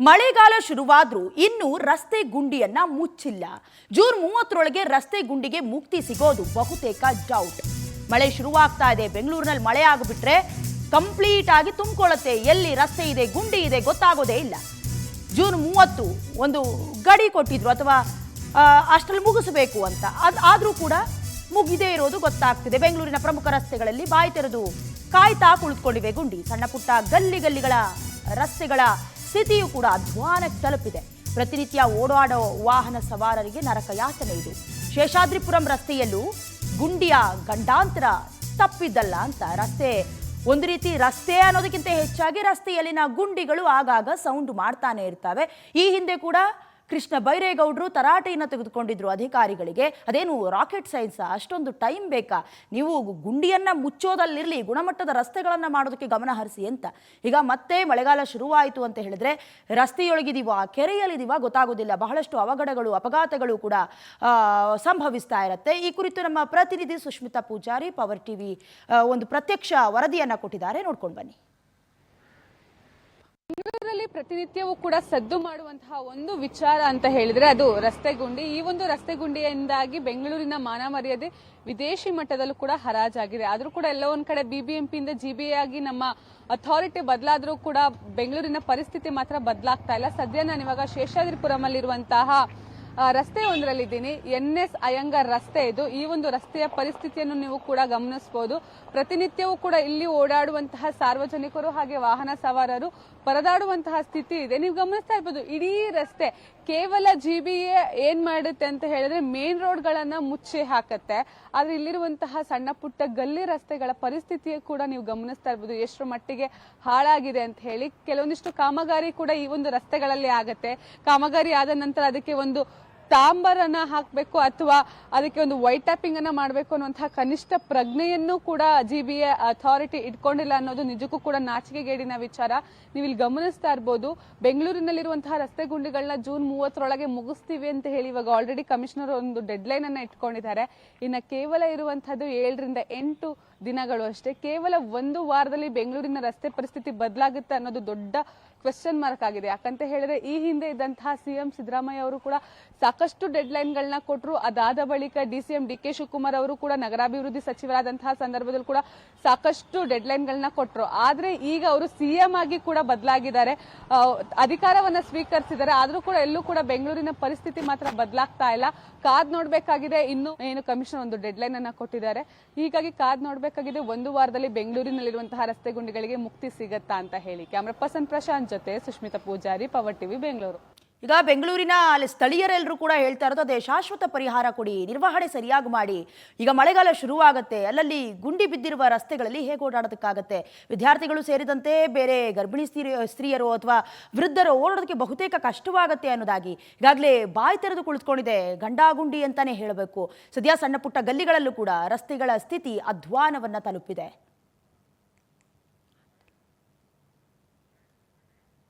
ಮಳೆಗಾಲ ಶುರುವಾದ್ರೂ ಇನ್ನೂ ರಸ್ತೆ ಗುಂಡಿಯನ್ನ ಮುಚ್ಚಿಲ್ಲ. ಜೂನ್ 30ರೊಳಗೆ ರಸ್ತೆ ಗುಂಡಿಗೆ ಮುಕ್ತಿ ಸಿಗೋದು ಬಹುತೇಕ ಡೌಟ್. ಮಳೆ ಶುರುವಾಗ್ತಾ ಇದೆ. ಬೆಂಗಳೂರಿನಲ್ಲಿ ಮಳೆ ಆಗಿಬಿಟ್ರೆ ಕಂಪ್ಲೀಟ್ ಆಗಿ ತುಂಬಿಕೊಳ್ಳುತ್ತೆ. ಎಲ್ಲಿ ರಸ್ತೆ ಇದೆ, ಗುಂಡಿ ಇದೆ ಗೊತ್ತಾಗೋದೇ ಇಲ್ಲ. ಜೂನ್ 30 ಒಂದು ಗಡಿ ಕೊಟ್ಟಿದ್ರು, ಅಥವಾ ಅಷ್ಟರಲ್ಲಿ ಮುಗಿಸಬೇಕು ಅಂತ. ಆದರೂ ಕೂಡ ಮುಗಿದೇ ಇರೋದು ಗೊತ್ತಾಗ್ತಿದೆ. ಬೆಂಗಳೂರಿನ ಪ್ರಮುಖ ರಸ್ತೆಗಳಲ್ಲಿ ಬಾಯಿ ತೆರೆದು ಕಾಯ್ತಾ ಕುಳಿತುಕೊಂಡಿವೆ ಗುಂಡಿ. ಸಣ್ಣ ಪುಟ್ಟ ಗಲ್ಲಿಗಳ ರಸ್ತೆಗಳ ಸ್ಥಿತಿಯೂ ಕೂಡ ಅಧ್ವಾನಕ್ಕೆ ತಲುಪಿದೆ. ಪ್ರತಿನಿತ್ಯ ಓಡಾಡೋ ವಾಹನ ಸವಾರರಿಗೆ ನರಕ ಯಾತನೆ ಇದು. ಶೇಷಾದ್ರಿಪುರಂ ರಸ್ತೆಯಲ್ಲೂ ಗುಂಡಿಯ ಗಂಡಾಂತರ ತಪ್ಪಿದ್ದಲ್ಲ ಅಂತ. ರಸ್ತೆ ಒಂದು ರೀತಿ ರಸ್ತೆ ಅನ್ನೋದಕ್ಕಿಂತ ಹೆಚ್ಚಾಗಿ ರಸ್ತೆಯಲ್ಲಿನ ಗುಂಡಿಗಳು ಆಗಾಗ ಸೌಂಡ್ ಮಾಡ್ತಾನೆ ಇರ್ತವೆ. ಈ ಹಿಂದೆ ಕೂಡ ಕೃಷ್ಣ ಬೈರೇಗೌಡರು ತರಾಟೆಯನ್ನು ತೆಗೆದುಕೊಂಡಿದ್ರು ಅಧಿಕಾರಿಗಳಿಗೆ. ಅದೇನು ರಾಕೆಟ್ ಸೈನ್ಸ್, ಅಷ್ಟೊಂದು ಟೈಮ್ ಬೇಕಾ? ನೀವು ಗುಂಡಿಯನ್ನ ಮುಚ್ಚೋದಲ್ಲಿರಲಿ, ಗುಣಮಟ್ಟದ ರಸ್ತೆಗಳನ್ನು ಮಾಡೋದಕ್ಕೆ ಗಮನ ಹರಿಸಿ ಅಂತ. ಈಗ ಮತ್ತೆ ಮಳೆಗಾಲ ಶುರುವಾಯಿತು ಅಂತ ಹೇಳಿದ್ರೆ ರಸ್ತೆಯೊಳಗಿದೀವಾ, ಕೆರೆಯಲ್ಲಿದೀವಾ ಗೊತ್ತಾಗೋದಿಲ್ಲ. ಬಹಳಷ್ಟು ಅವಘಡಗಳು, ಅಪಘಾತಗಳು ಕೂಡ ಸಂಭವಿಸ್ತಾ ಇರುತ್ತೆ. ಈ ಕುರಿತು ನಮ್ಮ ಪ್ರತಿನಿಧಿ ಸುಷ್ಮಿತಾ ಪೂಜಾರಿ ಪವರ್ ಟಿವಿ ಒಂದು ಪ್ರತ್ಯಕ್ಷ ವರದಿಯನ್ನ ಕೊಟ್ಟಿದ್ದಾರೆ, ನೋಡ್ಕೊಂಡು ಬನ್ನಿ. ಬೆಂಗಳೂರಲ್ಲಿ ಪ್ರತಿನಿತ್ಯವೂ ಕೂಡ ಸದ್ದು ಮಾಡುವಂತಹ ಒಂದು ವಿಚಾರ ಅಂತ ಹೇಳಿದ್ರೆ ಅದು ರಸ್ತೆ ಗುಂಡಿ. ಈ ಒಂದು ರಸ್ತೆ ಗುಂಡಿಯಿಂದಾಗಿ ಬೆಂಗಳೂರಿನ ಮಾನ ಮರ್ಯಾದೆ ವಿದೇಶಿ ಮಟ್ಟದಲ್ಲೂ ಕೂಡ ಹರಾಜಾಗಿದೆ. ಆದ್ರೂ ಕೂಡ ಎಲ್ಲೋ ಒಂದ್ ಕಡೆ ಬಿಬಿಎಂಪಿಯಿಂದ ಜಿಬಿಎ ಆಗಿ ನಮ್ಮ ಅಥಾರಿಟಿ ಬದಲಾದ್ರೂ ಕೂಡ ಬೆಂಗಳೂರಿನ ಪರಿಸ್ಥಿತಿ ಮಾತ್ರ ಬದಲಾಗ್ತಾ ಇಲ್ಲ. ಸದ್ಯ ನಾನು ಇವಾಗ ಶೇಷಾದ್ರಿಪುರಂ ಅಲ್ಲಿರುವಂತಹ ರಸ್ತೆ ಒಂದರಲ್ಲಿದ್ದೀನಿ. NS ಅಯ್ಯಂಗಾರ್ ರಸ್ತೆ ಇದು. ಈ ಒಂದು ರಸ್ತೆಯ ಪರಿಸ್ಥಿತಿಯನ್ನು ನೀವು ಕೂಡ ಗಮನಿಸಬಹುದು. ಪ್ರತಿನಿತ್ಯವೂ ಕೂಡ ಇಲ್ಲಿ ಓಡಾಡುವಂತಹ ಸಾರ್ವಜನಿಕರು ಹಾಗೆ ವಾಹನ ಸವಾರರು ಪರದಾಡುವಂತಹ ಸ್ಥಿತಿ ಇದೆ. ನೀವು ಗಮನಿಸ್ತಾ ಇರ್ಬೋದು, ಇಡೀ ರಸ್ತೆ ಕೇವಲ GBA ಏನ್ ಮಾಡುತ್ತೆ ಅಂತ ಹೇಳಿದ್ರೆ ಮೇನ್ ರೋಡ್ ಗಳನ್ನ ಮುಚ್ಚಿ ಹಾಕತ್ತೆ. ಆದ್ರೆ ಇಲ್ಲಿರುವಂತಹ ಸಣ್ಣ ಪುಟ್ಟ ಗಲ್ಲಿ ರಸ್ತೆಗಳ ಪರಿಸ್ಥಿತಿ ಕೂಡ ನೀವು ಗಮನಿಸ್ತಾ ಇರ್ಬೋದು ಎಷ್ಟರ ಮಟ್ಟಿಗೆ ಹಾಳಾಗಿದೆ ಅಂತ ಹೇಳಿ. ಕೆಲವೊಂದಿಷ್ಟು ಕಾಮಗಾರಿ ಕೂಡ ಈ ಒಂದು ರಸ್ತೆಗಳಲ್ಲಿ ಆಗತ್ತೆ. ಕಾಮಗಾರಿ ಆದ ನಂತರ ಅದಕ್ಕೆ ಒಂದು ತಾಂಬರನ್ನ ಹಾಕಬೇಕು ಅಥವಾ ಅದಕ್ಕೆ ಒಂದು ವೈಟ್ ಟ್ಯಾಪಿಂಗ್ ಅನ್ನ ಮಾಡಬೇಕು ಅನ್ನುವಂತಹ ಕನಿಷ್ಠ ಪ್ರಜ್ಞೆಯನ್ನು ಕೂಡ GBA ಅಥಾರಿಟಿ ಇಟ್ಕೊಂಡಿಲ್ಲ ಅನ್ನೋದು ನಿಜಕ್ಕೂ ಕೂಡ ನಾಚಿಕೆಗೇಡಿನ ವಿಚಾರ. ನೀವು ಇಲ್ಲಿ ಗಮನಿಸ್ತಾ ಇರ್ಬೋದು, ಬೆಂಗಳೂರಿನಲ್ಲಿರುವಂತಹ ರಸ್ತೆ ಗುಂಡಿಗಳನ್ನ ಜೂನ್ 30ರೊಳಗೆ ಮುಗಿಸ್ತೀವಿ ಅಂತ ಹೇಳಿ ಇವಾಗ ಆಲ್ರೆಡಿ ಕಮಿಷನರ್ ಒಂದು ಡೆಡ್ ಲೈನ್ ಅನ್ನ ಇಟ್ಕೊಂಡಿದ್ದಾರೆ. ಇನ್ನ ಕೇವಲ ಇರುವಂತಹದ್ದು 7 ರಿಂದ 8 ದಿನಗಳು ಅಷ್ಟೇ. ಕೇವಲ ಒಂದು ವಾರದಲ್ಲಿ ಬೆಂಗಳೂರಿನ ರಸ್ತೆ ಪರಿಸ್ಥಿತಿ ಬದಲಾಗುತ್ತೆ ಅನ್ನೋದು ದೊಡ್ಡ ಕ್ವೆಶ್ಚನ್ ಮಾರ್ಕ್ ಆಗಿದೆ. ಯಾಕಂತ ಹೇಳಿದ್ರೆ ಈ ಹಿಂದೆ ಇದ್ದಂತಹ CM ಸಿದ್ದರಾಮಯ್ಯ ಅವರು ಕೂಡ ಸಾಕಷ್ಟು ಡೆಡ್ ಲೈನ್ ಗಳನ್ನ ಕೊಟ್ಟರು. ಅದಾದ ಬಳಿಕ DCM DK ಶಿವಕುಮಾರ್ ಅವರು ಕೂಡ ನಗರಾಭಿವೃದ್ಧಿ ಸಚಿವರಾದಂತಹ ಸಂದರ್ಭದಲ್ಲಿ ಕೂಡ ಸಾಕಷ್ಟು ಡೆಡ್ ಲೈನ್ ಗಳನ್ನ ಕೊಟ್ಟರು. ಆದ್ರೆ ಈಗ ಅವರು CM ಆಗಿ ಕೂಡ ಬದಲಾಗಿದ್ದಾರೆ, ಅಧಿಕಾರವನ್ನ ಸ್ವೀಕರಿಸಿದ್ದಾರೆ. ಆದ್ರೂ ಕೂಡ ಎಲ್ಲೂ ಕೂಡ ಬೆಂಗಳೂರಿನ ಪರಿಸ್ಥಿತಿ ಮಾತ್ರ ಬದಲಾಗ್ತಾ ಇಲ್ಲ. ಕಾದ್ ನೋಡ್ಬೇಕಾಗಿದೆ. ಇನ್ನು ಏನು ಕಮಿಷನ್ ಒಂದು ಡೆಡ್ ಲೈನ್ ಅನ್ನ ಕೊಟ್ಟಿದ್ದಾರೆ. ಹೀಗಾಗಿ ಕಾದ್ ನೋಡ್ಬೇಕಾಗಿದೆ, ಒಂದು ವಾರದಲ್ಲಿ ಬೆಂಗಳೂರಿನಲ್ಲಿರುವಂತಹ ರಸ್ತೆ ಗುಂಡಿಗಳಿಗೆ ಮುಕ್ತಿ ಸಿಗತ್ತಾ ಅಂತ ಹೇಳಿ. ಕ್ಯಾಮರಾ ಪರ್ಸನ್ ಪ್ರಶಾಂತ್ ಜೊತೆ ಸುಷ್ಮಿತಾ ಪೂಜಾರಿ, ಪವರ್ ಟಿವಿ, ಬೆಂಗಳೂರು. ಈಗ ಬೆಂಗಳೂರಿನ ಅಲ್ಲಿ ಸ್ಥಳೀಯರೆಲ್ಲರೂ ಕೂಡ ಹೇಳ್ತಾ ಇರೋದು ಅದೇ, ಶಾಶ್ವತ ಪರಿಹಾರ ಕೊಡಿ, ನಿರ್ವಹಣೆ ಸರಿಯಾಗಿ ಮಾಡಿ. ಈಗ ಮಳೆಗಾಲ ಶುರುವಾಗುತ್ತೆ, ಅಲ್ಲಲ್ಲಿ ಗುಂಡಿ ಬಿದ್ದಿರುವ ರಸ್ತೆಗಳಲ್ಲಿ ಹೇಗೆ ಓಡಾಡೋದಕ್ಕಾಗತ್ತೆ? ವಿದ್ಯಾರ್ಥಿಗಳು ಸೇರಿದಂತೆ ಬೇರೆ ಗರ್ಭಿಣಿ ಸ್ತ್ರೀಯರು ಅಥವಾ ವೃದ್ಧರು ಓಡಾಡೋದಕ್ಕೆ ಬಹುತೇಕ ಕಷ್ಟವಾಗುತ್ತೆ ಅನ್ನೋದಾಗಿ ಈಗಾಗಲೇ ಬಾಯಿ ತೆರೆದು ಕುಳಿತುಕೊಂಡಿದೆ ಗಂಡಾಗುಂಡಿ ಅಂತಾನೆ ಹೇಳಬೇಕು. ಸದ್ಯ ಸಣ್ಣ ಪುಟ್ಟ ಗಲ್ಲಿಗಳಲ್ಲೂ ಕೂಡ ರಸ್ತೆಗಳ ಸ್ಥಿತಿ ಅಧ್ವಾನವನ್ನ ತಲುಪಿದೆ.